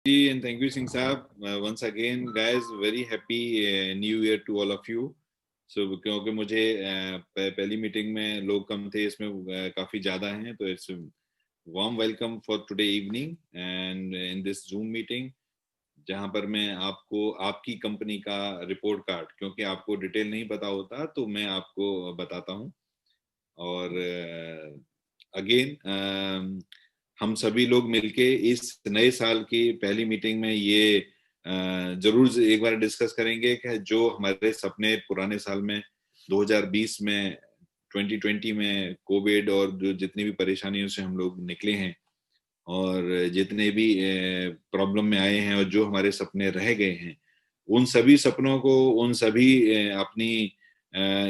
And thank you, Singh Saab. Once again, guys, very happy New Year to all of you. So क्योंकि मुझे पहली meeting में लोग कम थे, इसमें काफी ज्यादा हैं, तो it's warm welcome for today evening and in this zoom meeting, जहां पर मैं आपको आपकी कंपनी का रिपोर्ट कार्ड, क्योंकि आपको डिटेल नहीं पता होता तो मैं आपको बताता हूं। और अगेन हम सभी लोग मिलके इस नए साल की पहली मीटिंग में ये जरूर एक बार डिस्कस करेंगे कि जो हमारे सपने पुराने साल में 2020 में 2020 में कोविड और जो जितनी भी परेशानियों से हम लोग निकले हैं और जितने भी प्रॉब्लम में आए हैं और जो हमारे सपने रह गए हैं, उन सभी सपनों को, उन सभी अपनी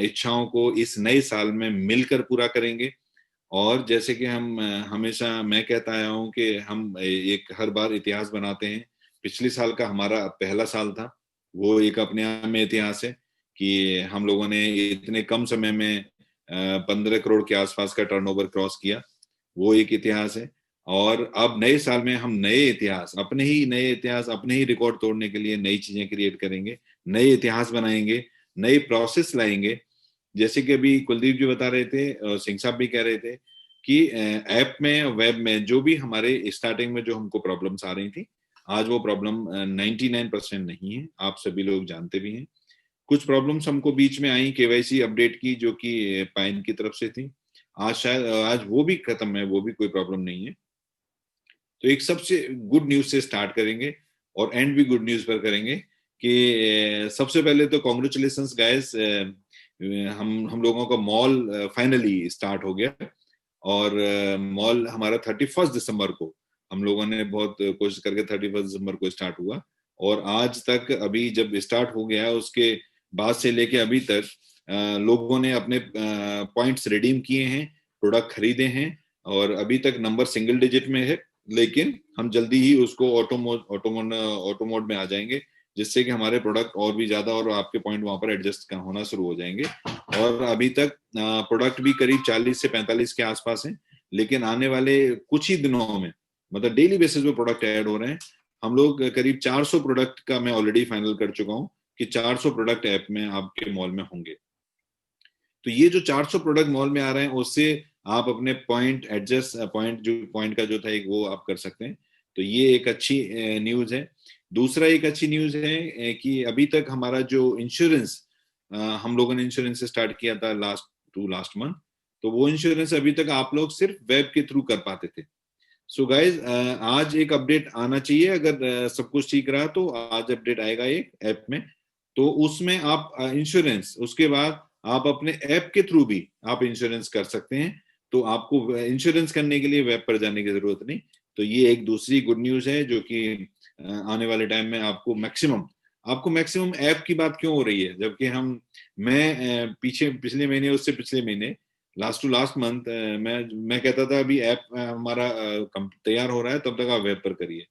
इच्छाओं को इस नए साल में मिलकर पूरा करेंगे। और जैसे कि हम हमेशा मैं कहता आया हूं कि हम एक हर बार इतिहास बनाते हैं। पिछले साल का हमारा पहला साल था, वो एक अपने आप में इतिहास है कि हम लोगों ने इतने कम समय में 15 करोड़ के आसपास का टर्नओवर क्रॉस किया, वो एक इतिहास है। और अब नए साल में हम नए इतिहास, नए इतिहास, अपने ही रिकॉर्ड तोड़ने के लिए नई चीजें क्रिएट करेंगे, नए इतिहास बनाएंगे, नए प्रोसेस लाएंगे। जैसे कि अभी कुलदीप जी बता रहे थे और सिंह साहब भी कह रहे थे कि ऐप में, वेब में जो भी हमारे स्टार्टिंग में जो हमको प्रॉब्लम्स आ रही थी, आज वो प्रॉब्लम 99% नहीं है, आप सभी लोग जानते भी हैं। कुछ प्रॉब्लम्स हमको बीच में आई केवाईसी अपडेट की, जो कि पाइन की तरफ से थी। आज वो भी खत्म है, वो भी कोई प्रॉब्लम नहीं है। तो एक सबसे गुड न्यूज से स्टार्ट करेंगे और एंड भी गुड न्यूज पर करेंगे कि सबसे पहले तो कॉन्ग्रेचुलेशंस गाइस, हम लोगों का मॉल फाइनली स्टार्ट हो गया। और मॉल हमारा 31 दिसंबर को, हम लोगों ने बहुत कोशिश करके 31 दिसंबर को स्टार्ट हुआ। और आज तक अभी जब स्टार्ट हो गया उसके बाद से लेके अभी तक लोगों ने अपने पॉइंट्स रिडीम किए हैं, प्रोडक्ट खरीदे हैं, और अभी तक नंबर सिंगल डिजिट में है। लेकिन हम जल्दी ही उसको ऑटो मोड में आ जाएंगे, जिससे कि हमारे प्रोडक्ट और भी ज्यादा और आपके पॉइंट वहां पर एडजस्ट होना शुरू हो जाएंगे। और अभी तक प्रोडक्ट भी करीब 40 से 45 के आसपास हैं, लेकिन आने वाले कुछ ही दिनों में, मतलब डेली बेसिस पे प्रोडक्ट ऐड हो रहे हैं। हम लोग करीब 400 प्रोडक्ट का मैं ऑलरेडी फाइनल कर चुका हूँ कि 400 प्रोडक्ट ऐप में आपके मॉल में होंगे। तो ये जो 400 प्रोडक्ट मॉल में आ रहे हैं, उससे आप अपने पॉइंट एडजस्ट, पॉइंट का जो था एक, वो आप कर सकते हैं। तो ये एक अच्छी न्यूज है। दूसरा एक अच्छी न्यूज है कि अभी तक हमारा जो इंश्योरेंस, हम लोगों ने इंश्योरेंस स्टार्ट किया था लास्ट मंथ, तो वो इंश्योरेंस अभी तक आप लोग सिर्फ वेब के थ्रू कर पाते थे। सो गाइज, आज एक अपडेट आना चाहिए, अगर सब कुछ ठीक रहा तो आज अपडेट आएगा एक ऐप में। तो उसमें आप इंश्योरेंस, उसके बाद आप अपने ऐप के थ्रू भी आप इंश्योरेंस कर सकते हैं। तो आपको इंश्योरेंस करने के लिए वेब पर जाने की जरूरत नहीं। तो ये एक दूसरी गुड न्यूज है, जो कि आने वाले टाइम में आपको मैक्सिमम ऐप की बात क्यों हो रही है, जबकि मैं पिछले महीने, उससे पिछले महीने, लास्ट टू लास्ट मंथ, मैं कहता था अभी ऐप हमारा तैयार हो रहा है, तब तक आप वेब पर करिए।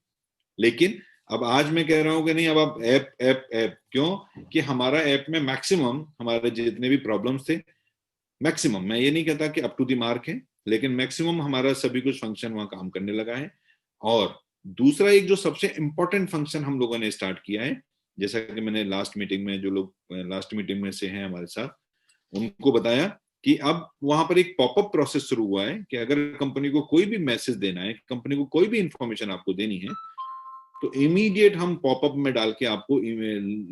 लेकिन अब आज मैं कह रहा हूं कि नहीं, अब आप ऐप ऐप ऐप क्यों, कि हमारा ऐप में मैक्सिमम हमारे जितने भी प्रॉब्लम्स थे, मैक्सिमम, मैं ये नहीं कहता कि अप टू द मार्क है, लेकिन मैक्सिमम हमारा सभी कुछ फंक्शन वहां काम करने लगा है। और दूसरा एक जो सबसे इंपॉर्टेंट फंक्शन हम लोगों ने स्टार्ट किया है, जैसा कि मैंने लास्ट मीटिंग में, जो लोग लास्ट मीटिंग में से हैं हमारे साथ, उनको बताया कि अब वहां पर एक पॉपअप प्रोसेस शुरू हुआ है कि अगर कंपनी को कोई भी मैसेज देना है, कंपनी को कोई भी इंफॉर्मेशन आपको देनी है, तो इमीडिएट हम पॉपअप में डाल के आपको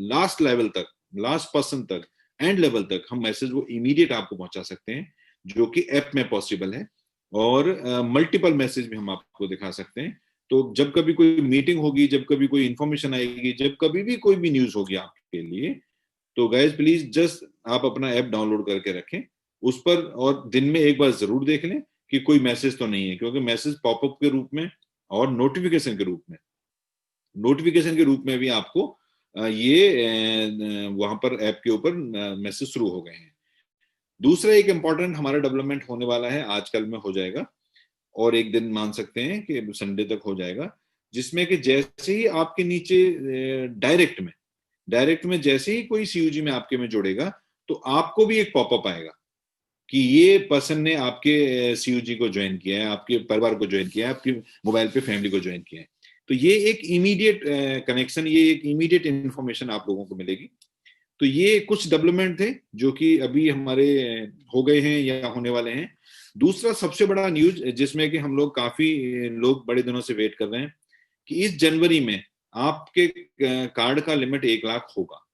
लास्ट लेवल तक, लास्ट पर्सन तक, एंड लेवल तक हम मैसेज वो इमीडिएट आपको पहुंचा सकते हैं, जो कि ऐप में पॉसिबल है। और मल्टीपल मैसेज भी हम आपको दिखा सकते हैं। तो जब कभी कोई मीटिंग होगी, जब कभी कोई इंफॉर्मेशन आएगी, जब कभी भी कोई भी न्यूज होगी आपके लिए, तो गाइज प्लीज जस्ट आप अपना ऐप डाउनलोड करके रखें उस पर, और दिन में एक बार जरूर देख लें कि कोई मैसेज तो नहीं है, क्योंकि मैसेज पॉपअप के रूप में और नोटिफिकेशन के रूप में भी आपको ये वहां पर ऐप के ऊपर मैसेज शुरू हो गए हैं। दूसरा एक इंपॉर्टेंट हमारा डेवलपमेंट होने वाला है, आजकल में हो जाएगा, और एक दिन मान सकते हैं कि संडे तक हो जाएगा, जिसमें कि जैसे ही आपके नीचे डायरेक्ट में जैसे ही कोई सीयूजी में आपके में जुड़ेगा, तो आपको भी एक पॉपअप आएगा कि ये पर्सन ने आपके सीयूजी को ज्वाइन किया है, आपके परिवार को ज्वाइन किया है, आपके मोबाइल पे फैमिली को ज्वाइन किया है। तो ये एक इमीडिएट कनेक्शन, ये एक इमीडिएट इंफॉर्मेशन आप लोगों को मिलेगी। तो ये कुछ डेवलपमेंट थे जो कि अभी हमारे हो गए हैं या होने वाले हैं। दूसरा सबसे बड़ा न्यूज जिसमें कि हम लोग काफी लोग बड़े दिनों से वेट कर रहे हैं कि इस जनवरी में आपके कार्ड का लिमिट 1 लाख होगा।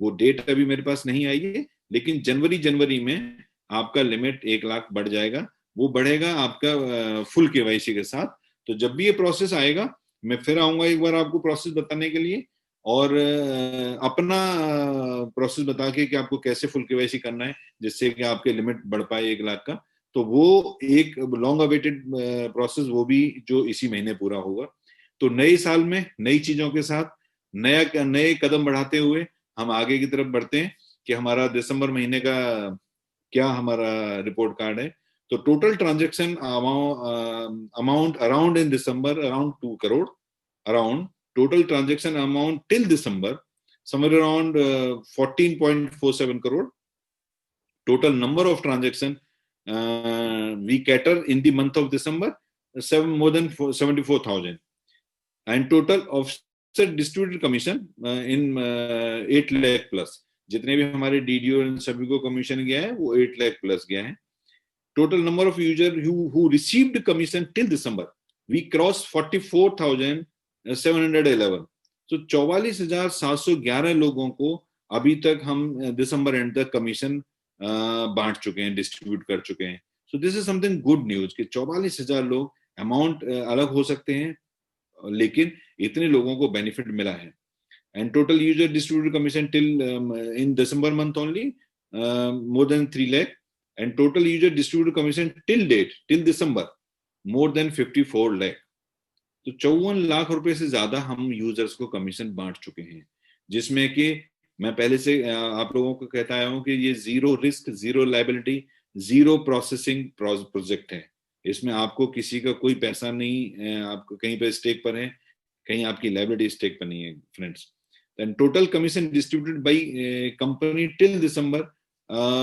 वो डेट अभी मेरे पास नहीं आई है, लेकिन जनवरी में आपका लिमिट 1 लाख बढ़ जाएगा। वो बढ़ेगा आपका फुल केवाईसी के साथ। तो जब भी ये प्रोसेस आएगा मैं फिर आऊंगा एक बार आपको प्रोसेस बताने के लिए, और अपना प्रोसेस बता के कि आपको कैसे फुल केवाईसी करना है जिससे कि आपके लिमिट बढ़ पाए 1 लाख का। तो वो एक लॉन्ग अवेटेड प्रोसेस, वो भी जो इसी महीने पूरा होगा। तो नए साल में नई चीजों के साथ नए कदम बढ़ाते हुए हम आगे की तरफ बढ़ते हैं कि हमारा दिसंबर महीने का क्या हमारा रिपोर्ट कार्ड है। तो total transaction amount around in December around 2 crore, around total transaction amount till December somewhere around 14.47 crore. Total number of transaction we cater in the month of December more than 74,000, and total offset distributed commission in 8 lakh plus. जितने भी हमारे DDO सभी को commission गया है वो 8 lakh plus गया है। Total number of user who received commission till December we crossed 44,711। तो 44,711 लोगों को अभी तक हम दिसंबर एंड तक कमीशन बांट चुके हैं, डिस्ट्रीब्यूट कर चुके हैं। So this is something good news कि 44,000 लोग, अमाउंट अलग हो सकते हैं लेकिन इतने लोगों को बेनिफिट मिला है। And total user distributed commission till in December month only more than 3 lakh, and total user distributed commission till date till December more than 54 lakh. तो 54 लाख रुपए से ज्यादा हम यूजर्स को कमीशन बांट चुके हैं, जिसमें कि मैं पहले से आप लोगों को कहता आया हूं कि ये zero risk, zero liability, zero processing project है। इसमें आपको किसी का कोई पैसा नहीं, आपको कहीं पे स्टेक पर है, कहीं आपकी लायबिलिटी स्टेक पर नहीं है friends. Then total commission distributed by company till December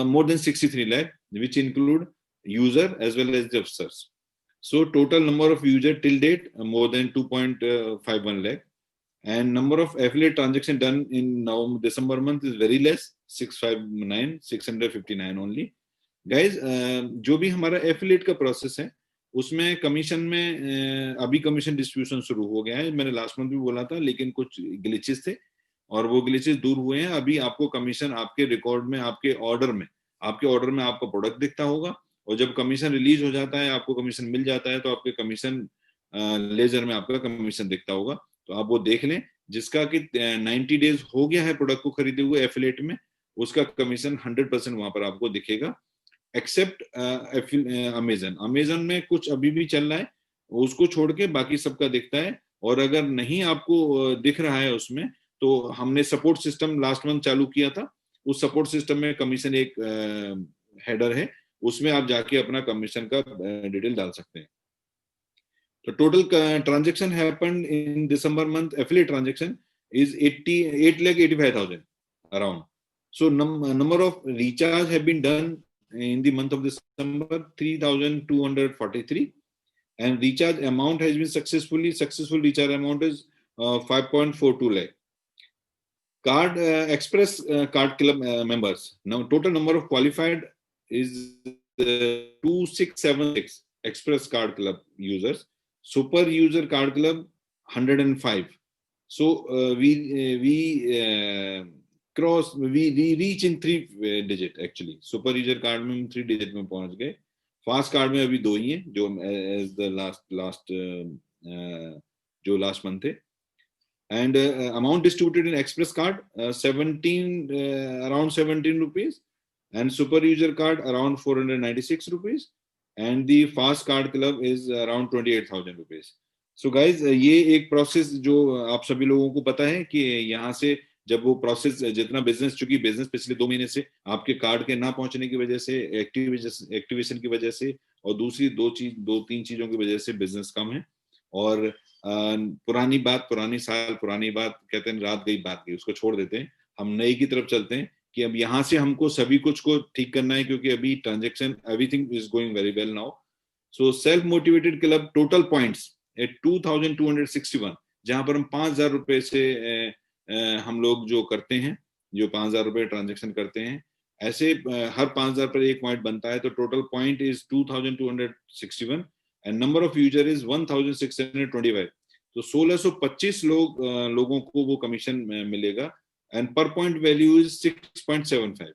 more than 63 lakh, which include user as well as the officers. So total number of user till date more than 2.51 lakh, and number of affiliate transaction done in November December month is very less, 659 only. Guys, जो भी हमारा affiliate का process है उसमें commission में अभी commission distribution शुरू हो गया है। मैंने लास्ट मंथ भी बोला था, लेकिन कुछ ग्लिचेस थे और वो ग्लिचेस दूर हुए हैं। अभी आपको कमीशन आपके रिकॉर्ड में, आपके ऑर्डर में आपका प्रोडक्ट दिखता होगा, और जब कमीशन रिलीज हो जाता है, आपको कमीशन मिल जाता है, तो आपके कमीशन लेजर में आपका कमीशन दिखता होगा। तो आप वो देख लें, जिसका कि 90 डेज हो गया है प्रोडक्ट को खरीदे हुए एफिलिएट में, उसका कमीशन 100% वहां पर आपको दिखेगा, एक्सेप्ट अमेजन में कुछ अभी भी चल रहा है, उसको छोड़ के बाकी सबका दिखता है। और अगर नहीं आपको दिख रहा है उसमें, तो हमने सपोर्ट सिस्टम लास्ट मंथ चालू किया था। उस सपोर्ट सिस्टम में कमीशन एक हेडर है, उसमें आप जाके अपना कमीशन का डिटेल डाल सकते हैं। तो total transaction happened in December month, affiliate transaction is 8,85,000 around. So number of recharge have been done in the month of December 3,243, and recharge amount has been successful recharge amount is 5.42 lakh. Card Express Card Club members, now total number of qualified is 2676 Express Card Club users. Super User Card Club 105. So we reach in 3 digit actually. Super User Card में हम 3 digit में पहुंच गए। Fast card में अभी 2 ही हैं जो as the last जो लास्ट मंथ थे। And amount distributed Inn Express card 17 around 17 rupees, and super user card around 496 rupees, and the fast card club is around 28,000 rupees. So guys, ये एक process जो आप सभी लोगों को पता है कि यहाँ से जब वो प्रोसेस, जितना बिजनेस, चूंकि बिजनेस पिछले 2 महीने से आपके कार्ड के ना पहुंचने की वजह से, एक्टिवेशन की वजह से, और दूसरी 2-3 चीजों की वजह से बिजनेस कम है। और पुरानी बात कहते हैं, रात गई बात गई, उसको छोड़ देते हैं। हम नई की तरफ चलते हैं कि अब यहाँ से हमको सभी कुछ को ठीक करना है, क्योंकि अभी transaction everything is going very well now. So self motivated club total points 2261, जहां पर हम 5,000 रुपए से हम लोग जो करते हैं, जो 5,000 रुपए ट्रांजेक्शन करते हैं, ऐसे हर 5,000 पर एक पॉइंट बनता है, तो total point is 2261 and number of user is 1625। तो 1625 लोगों को वो कमीशन मिलेगा एंड पर point value is 6.75।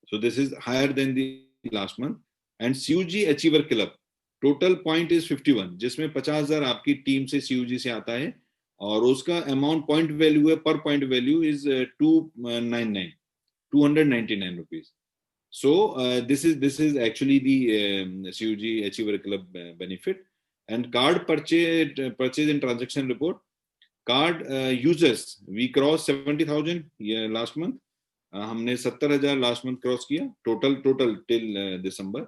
So this is higher than the last month. And CUG Achiever Club total point is 51, जिसमें 50,000 आपकी टीम से CUG से आता है और उसका अमाउंट पॉइंट वैल्यू है, पर point value is 299 rupees. So this is actually the CUG Achiever Club benefit. And card purchase and transaction report. Card users we crossed 70,000 last month. हमने 70,000 लास्ट मंथ क्रॉस किया total till December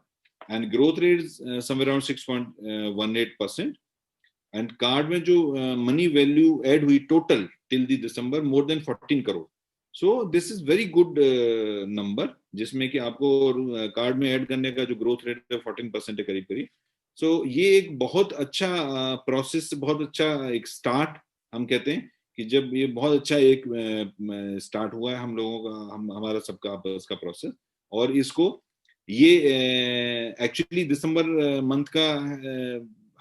and growth rate somewhere around 6.18%. And card में जो money value add हुई total till the December more then 14 crore. So this is very good number, जिसमें कि आपको card में add करने का जो ग्रोथ रेट है 14% है करीब करीब. सो ये एक बहुत अच्छा प्रोसेस, बहुत अच्छा एक स्टार्ट हम कहते हैं कि जब ये बहुत अच्छा एक स्टार्ट हुआ है हम लोगों का, हमारा सबका आपस का प्रोसेस. और इसको ये एक्चुअली दिसंबर मंथ का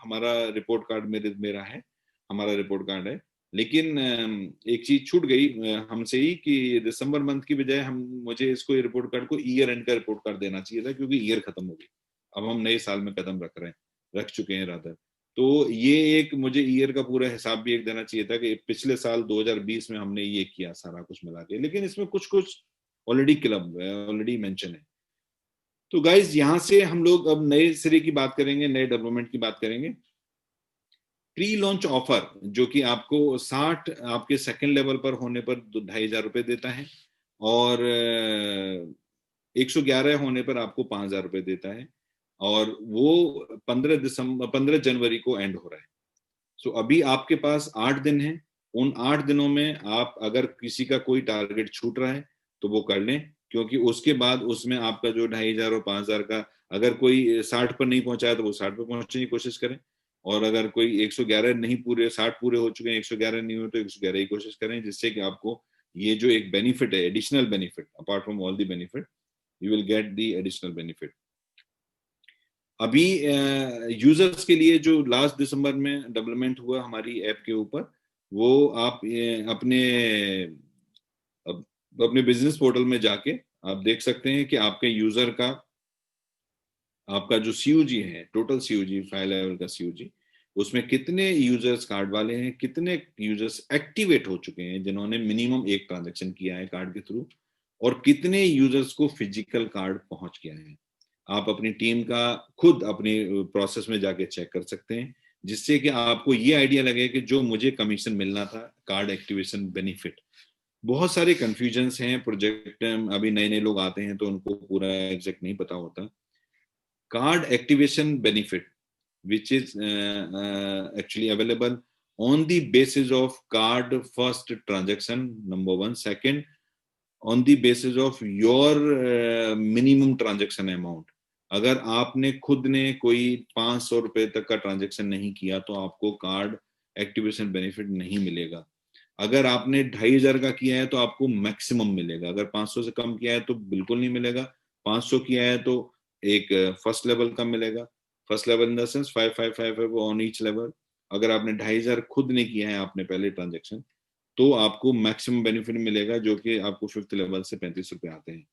हमारा रिपोर्ट कार्ड मेरा है, हमारा रिपोर्ट कार्ड है. लेकिन एक चीज छूट गई हमसे ही कि दिसंबर मंथ की बजाय मुझे इसको ये रिपोर्ट कार्ड को ईयर एंड का रिपोर्ट कार्ड देना चाहिए था, क्योंकि ईयर खत्म हो गई. अब हम नए साल में कदम रख चुके हैं रादर. तो ये एक मुझे ईयर का पूरा हिसाब भी एक देना चाहिए था कि पिछले साल 2020 में हमने ये किया सारा कुछ मिला के, लेकिन इसमें कुछ ऑलरेडी क्लब है, ऑलरेडी मेंशन है. तो गाइज यहां से हम लोग अब नए सिरे की बात करेंगे, नए डेवलपमेंट की बात करेंगे. प्री लॉन्च ऑफर जो कि आपको 60 आपके सेकंड लेवल पर होने पर 2,500 रुपए देता है और 111 होने पर आपको 5,000 रुपए देता है और वो 15 जनवरी को एंड हो रहा है. सो अभी आपके पास 8 दिन है. उन 8 दिनों में आप अगर किसी का कोई टारगेट छूट रहा है तो वो कर लें, क्योंकि उसके बाद उसमें आपका जो 2,500 और 5,000 का, अगर कोई 60 पर नहीं पहुंचा है तो वो 60 पर पहुंचने की कोशिश करें. और अगर कोई 111 नहीं पूरे, 60 पूरे हो चुके हैं, 111 नहीं हुए तो 111 की कोशिश करें, जिससे कि आपको ये जो एक बेनिफिट है, additional benefit, apart from all the benefit, you will get the additional benefit. अभी यूजर्स के लिए जो लास्ट दिसंबर में डेवलपमेंट हुआ हमारी ऐप के ऊपर, वो आप अपने बिजनेस पोर्टल में जाके आप देख सकते हैं कि आपके यूजर का, आपका जो CUG है, टोटल CUG 5 लेवल का CUG, उसमें कितने यूजर्स कार्ड वाले हैं, कितने यूजर्स एक्टिवेट हो चुके हैं जिन्होंने मिनिमम एक ट्रांजैक्शन किया है कार्ड के थ्रू, और कितने यूजर्स को फिजिकल कार्ड पहुंच गया है. आप अपनी टीम का खुद अपने प्रोसेस में जाके चेक कर सकते हैं, जिससे कि आपको ये आइडिया लगे कि जो मुझे कमीशन मिलना था कार्ड एक्टिवेशन बेनिफिट. बहुत सारे कंफ्यूजन्स हैं प्रोजेक्ट, अभी नए नए लोग आते हैं तो उनको पूरा एग्जैक्ट नहीं पता होता. Card activation benefit which is actually available on the basis of card first transaction, number one. Second, on the basis of your minimum transaction amount. अगर आपने खुद ने कोई 500 रुपए तक का ट्रांजेक्शन नहीं किया तो आपको कार्ड एक्टिवेशन बेनिफिट नहीं मिलेगा. अगर आपने 2,500 का किया है तो आपको मैक्सिमम मिलेगा. अगर 500 से कम किया है तो बिल्कुल नहीं मिलेगा. 500 किया है तो एक फर्स्ट लेवल का मिलेगा. First level in the sense 555 on each level. अगर आपने 2,500 खुद ने किया है आपने पहले ट्रांजेक्शन, तो आपको मैक्सिमम बेनिफिट मिलेगा, जो कि आपको 5th लेवल से 35 रुपए आते हैं.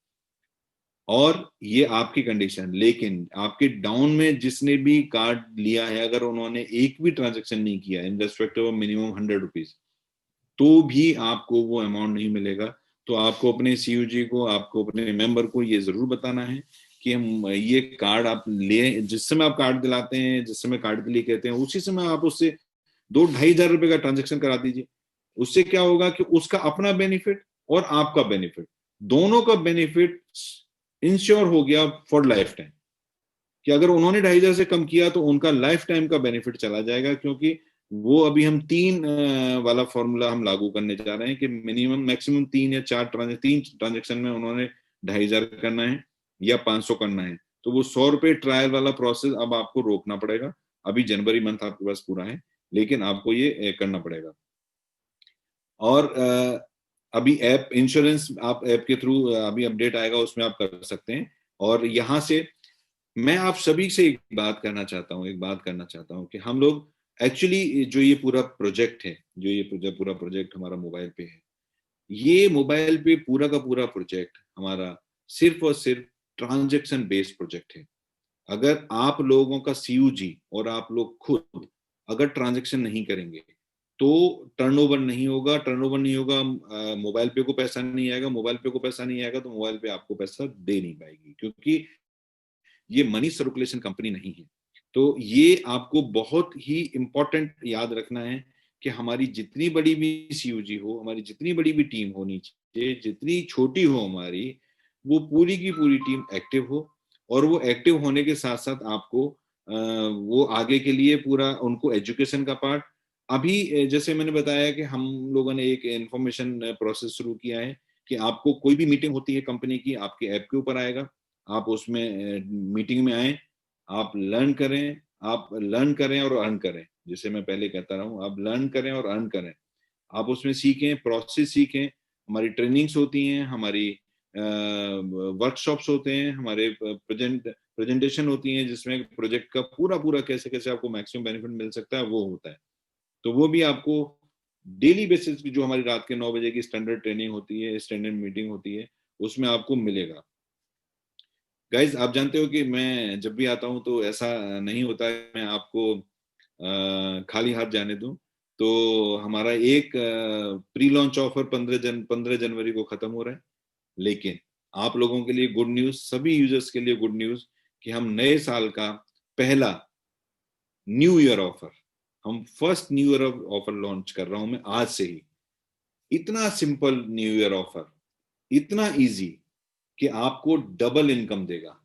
और ये आपकी कंडीशन. लेकिन आपके डाउन में जिसने भी कार्ड लिया है, अगर उन्होंने एक भी ट्रांजेक्शन नहीं किया in respect of minimum 100 rupees, तो भी आपको वो अमाउंट नहीं मिलेगा. तो आपको अपने CUG को, आपको अपने मेंबर को ये जरूर बताना है कि हम ये कार्ड आप ले, जिस समय आप कार्ड दिलाते हैं, जिस समय कार्ड के लिए कहते हैं, उसी समय आप उससे 2,500 रुपए का ट्रांजेक्शन करा दीजिए. उससे क्या होगा कि उसका अपना बेनिफिट और आपका बेनिफिट, दोनों का बेनिफिट इंश्योर हो गया फॉर लाइफ टाइम. कि अगर उन्होंने 2,500 से कम किया तो उनका लाइफ टाइम का बेनिफिट चला जाएगा, क्योंकि वो अभी हम 3 वाला फॉर्मूला हम लागू करने जा रहे हैं कि मिनिमम मैक्सिमम 3 या 4 ट्रांजेक्शन में उन्होंने 2,500 करना है या 500 करना है. तो वो 100 रुपए ट्रायल वाला प्रोसेस अब आपको रोकना पड़ेगा. अभी जनवरी मंथ आपके पास पूरा है, लेकिन आपको ये करना पड़ेगा। और अभी ऐप इंश्योरेंस आप ऐप के थ्रू अभी अपडेट आएगा, उसमें आप कर सकते हैं। और यहाँ से मैं आप सभी से एक बात करना चाहता हूँ कि हम लोग एक्चुअली जो ये पूरा प्रोजेक्ट है, जो ये पूरा प्रोजेक्ट हमारा मोबाइल पे है, ये मोबाइल पे पूरा का पूरा प्रोजेक्ट हमारा सिर्फ और सिर्फ ट्रांजैक्शन बेस्ड प्रोजेक्ट है। अगर आप लोगों का सीयूजी और आप लोग खुद अगर ट्रांजैक्शन नहीं करेंगे तो टर्नओवर नहीं होगा, मोबाइल पे को पैसा नहीं आएगा, मोबाइल पे को पैसा नहीं आएगा तो मोबाइल पे आपको पैसा दे नहीं पाएगी, क्योंकि ये मनी सर्कुलेशन कंपनी नहीं है। तो ये आपको बहुत ही इंपॉर्टेंट याद रखना है कि हमारी जितनी बड़ी भी सीयूजी हो, हमारी जितनी बड़ी भी टीम होनी चाहिए, जितनी छोटी हो हमारी, वो पूरी की पूरी टीम एक्टिव हो। और वो एक्टिव होने के साथ साथ आपको वो आगे के लिए पूरा उनको एजुकेशन का पार्ट, अभी जैसे मैंने बताया कि हम लोगों ने एक इंफॉर्मेशन प्रोसेस शुरू किया है कि आपको कोई भी मीटिंग होती है कंपनी की, आपके ऐप के ऊपर आएगा, आप उसमें मीटिंग में आए, आप लर्न करें और अर्न करें। जैसे मैं पहले कहता रहा हूँ, आप लर्न करें और अर्न करें, आप उसमें सीखें, प्रोसेस सीखें। हमारी ट्रेनिंग्स होती हैं, हमारी वर्कशॉप्स होते हैं, हमारे प्रेजेंटेशन होती हैं, जिसमें प्रोजेक्ट का पूरा पूरा कैसे कैसे आपको मैक्सिमम बेनिफिट मिल सकता है वो होता है। तो वो भी आपको डेली बेसिस की जो हमारी रात के 9 बजे की स्टैंडर्ड ट्रेनिंग होती है, स्टैंडर्ड मीटिंग होती है, उसमें आपको मिलेगा। गाइज आप जानते हो कि मैं जब भी आता हूँ तो ऐसा नहीं होता है मैं आपको खाली हाथ जाने दूं। तो हमारा एक प्री लॉन्च ऑफर 15 जनवरी को खत्म हो रहा है, लेकिन आप लोगों के लिए गुड न्यूज, सभी यूजर्स के लिए गुड न्यूज कि हम नए साल का पहला न्यू ईयर ऑफर, हम first new year offer launch कर रहा हूं मैं आज से ही। इतना सिंपल न्यू ईयर ऑफर, इतना इजी कि आपको डबल इनकम देगा।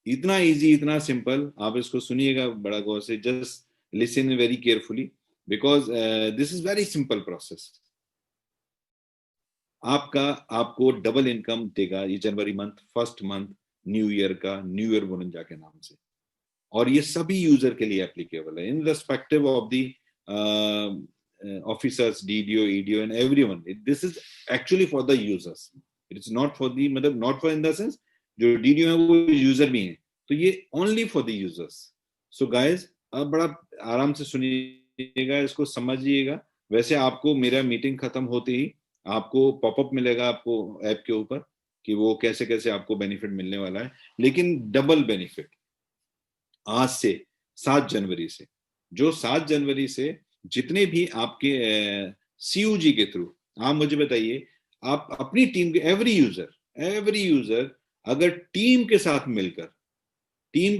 इतना इजी, इतना सिंपल, आप इसको सुनिएगा बड़ा गौर से, just listen very carefully because this is very simple process. आपको डबल इनकम देगा ये जनवरी month, first month new year का, न्यू ईयर बोनंजा के नाम से। और ये सभी यूजर के लिए एप्लीकेबल है irrespective of the officers, DDO, EDO and everyone. This is actually for the users, it is not for the, मतलब not for in the sense जो डीडीओ है वो यूजर भी हैं, तो ये only for the users. So guys अब बड़ा आराम से सुनिएगा, इसको समझिएगा। वैसे आपको मेरा मीटिंग खत्म होते ही आपको पॉपअप मिलेगा आपको ऐप के ऊपर कि वो कैसे कैसे आपको बेनिफिट मिलने वाला है, लेकिन डबल बेनिफिट आज से 7 जनवरी से। जो 7 जनवरी से जितने भी आपके सीयूजी के थ्रू, आप मुझे बताइए, आप अपनी टीम के एवरी यूजर अगर टीम के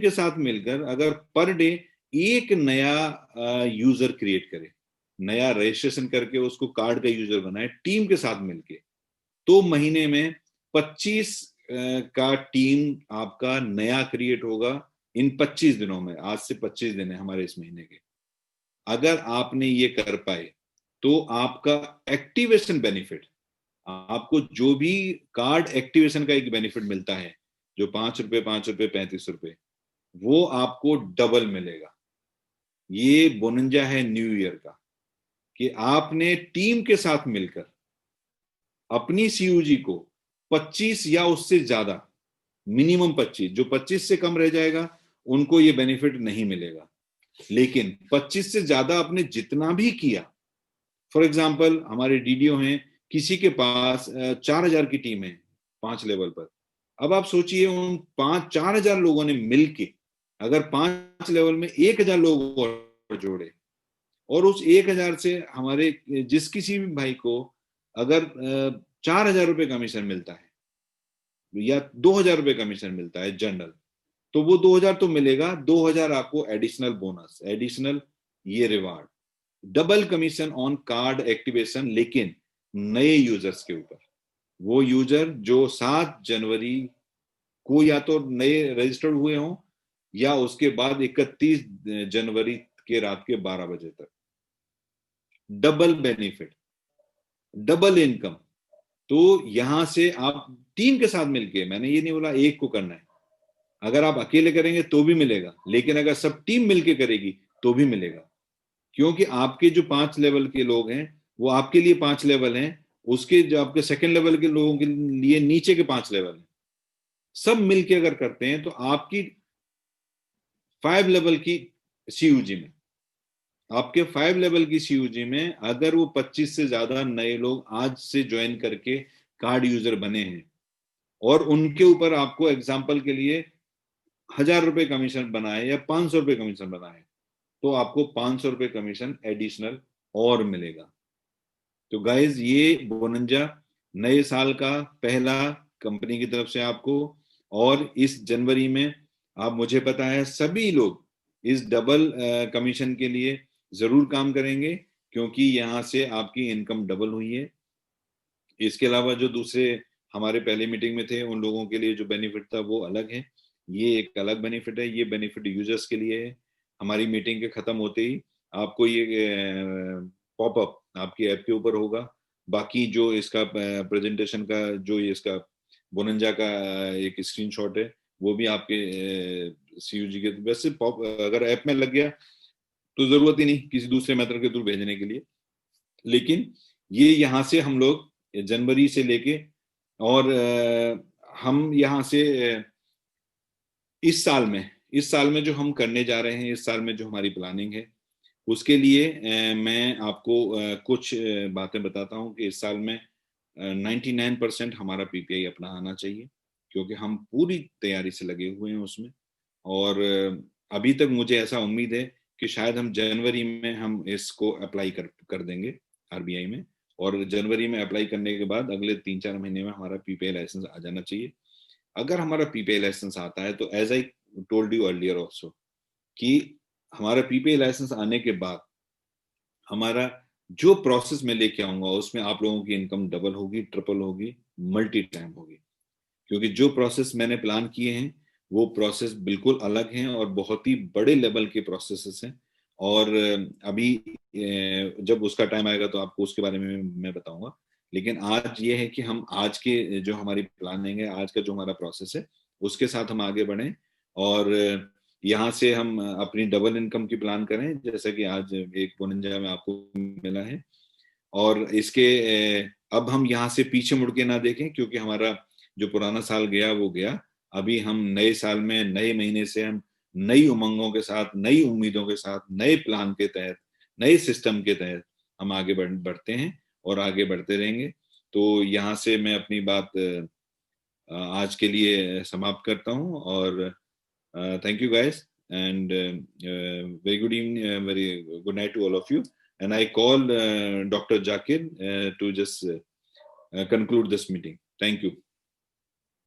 साथ मिलकर अगर पर डे एक नया यूजर क्रिएट करे, नया रजिस्ट्रेशन करके उसको कार्ड का यूजर बनाए टीम के साथ मिलके, तो महीने में 25 का टीम आपका नया क्रिएट होगा इन 25 दिनों में। आज से 25 दिन है हमारे इस महीने के। अगर आपने ये कर पाए तो आपका एक्टिवेशन बेनिफिट, आपको जो भी कार्ड एक्टिवेशन का एक बेनिफिट मिलता है, जो ₹5, ₹35, वो आपको डबल मिलेगा। ये बोनंजा है न्यू ईयर का कि आपने टीम के साथ मिलकर अपनी सीयूजी को 25 या उससे ज्यादा, मिनिमम 25, जो 25 से कम रह जाएगा उनको ये बेनिफिट नहीं मिलेगा, लेकिन 25 से ज्यादा आपने जितना भी किया, फॉर एग्जाम्पल हमारे डीडीओ हैं, किसी के पास 4,000 की टीम है 5 लेवल पर। अब आप सोचिए उन 4,000 लोगों ने मिलके अगर 5 लेवल में 1,000 लोग और जोड़े, और उस 1,000 से हमारे जिस किसी भी भाई को अगर 4,000 रुपए कमीशन मिलता है या 2,000 रुपए कमीशन मिलता है जनरल, तो वो 2,000 तो मिलेगा, 2,000 आपको एडिशनल बोनस, एडिशनल ये reward, double commission on card activation, लेकिन नए यूजर्स के ऊपर। वो यूजर जो 7 जनवरी को या तो नए रजिस्टर्ड हुए हों या उसके बाद 31 जनवरी के रात के 12 बजे तक, डबल बेनिफिट, डबल इनकम। तो यहां से आप टीम के साथ मिलके, मैंने ये नहीं बोला एक को करना है, अगर आप अकेले करेंगे तो भी मिलेगा, लेकिन अगर सब टीम मिलके करेगी तो भी मिलेगा, क्योंकि आपके जो 5 लेवल के लोग हैं वो आपके लिए 5 लेवल हैं, उसके जो आपके सेकंड लेवल के लोगों के लिए नीचे के 5 लेवल हैं, सब मिलके अगर करते हैं तो आपकी 5 लेवल की सीयूजी में, आपके 5 लेवल की सीयूजी में अगर वो 25 से ज्यादा नए लोग आज से ज्वाइन करके कार्ड यूजर बने हैं और उनके ऊपर आपको एग्जाम्पल के लिए 1,000 रुपए कमीशन बनाए या 500 रुपए कमीशन बनाए, तो आपको 500 रुपए कमीशन एडिशनल और मिलेगा। तो गाइज ये बोनंजा नए साल का पहला कंपनी की तरफ से आपको, और इस जनवरी में आप, मुझे पता है सभी लोग इस डबल कमीशन के लिए जरूर काम करेंगे, क्योंकि यहाँ से आपकी इनकम डबल हुई है। इसके अलावा जो दूसरे हमारे पहले मीटिंग में थे उन लोगों के लिए जो बेनिफिट था वो अलग है, ये एक अलग बेनिफिट है, ये बेनिफिट यूजर्स के लिए है। हमारी मीटिंग के खत्म होते ही आपको ये पॉपअप आपकी ऐप के ऊपर होगा। बाकी जो इसका प्रेजेंटेशन का जो ये इसका बोनंजा का एक स्क्रीनशॉट है वो भी आपके सीयूजी के, वैसे पॉप अगर ऐप में लग गया तो जरूरत ही नहीं किसी दूसरे मेथड के थ्रू भेजने के लिए। लेकिन ये यहाँ से हम लोग जनवरी से लेके और हम यहाँ से इस साल में जो हम करने जा रहे हैं, इस साल में जो हमारी प्लानिंग है उसके लिए मैं आपको कुछ बातें बताता हूँ कि इस साल में 99% हमारा पीपीआई अपना आना चाहिए, क्योंकि हम पूरी तैयारी से लगे हुए हैं उसमें। और अभी तक मुझे ऐसा उम्मीद है कि शायद हम जनवरी में हम इसको अप्लाई कर देंगे आरबीआई में, और जनवरी में अप्लाई करने के बाद अगले 3-4 महीने में हमारा पीपीआई लाइसेंस आ जाना चाहिए। अगर हमारा पीपीआई लाइसेंस आता है तो as I told you earlier also कि हमारा पीपीआई लाइसेंस आने के बाद हमारा जो प्रोसेस में लेके आऊंगा उसमें आप लोगों की इनकम डबल होगी, ट्रिपल होगी, मल्टी टाइम होगी, क्योंकि जो प्रोसेस मैंने प्लान किए हैं वो प्रोसेस बिल्कुल अलग हैं और बहुत ही बड़े लेवल के प्रोसेसेस हैं। और अभी जब उसका टाइम आएगा तो आपको उसके बारे में मैं बताऊंगा। लेकिन आज ये है कि हम आज के जो हमारी प्लानिंग है, आज का जो हमारा प्रोसेस है उसके साथ हम आगे बढ़ें, और यहाँ से हम अपनी डबल इनकम की प्लान करें, जैसा कि आज एक बोनंजा में आपको मिला है। और इसके अब हम यहाँ से पीछे मुड़ के ना देखें, क्योंकि हमारा जो पुराना साल गया वो गया। अभी हम नए साल में नए महीने से हम नई उमंगों के साथ, नई उम्मीदों के साथ, नए प्लान के तहत, नए सिस्टम के तहत हम आगे बढ़ते हैं और आगे बढ़ते रहेंगे। तो यहाँ से मैं अपनी बात आज के लिए समाप्त करता हूँ, और thank you guys, and very good evening, very good night to all of you. And I call Dr. Jakir to just conclude this meeting. Thank you.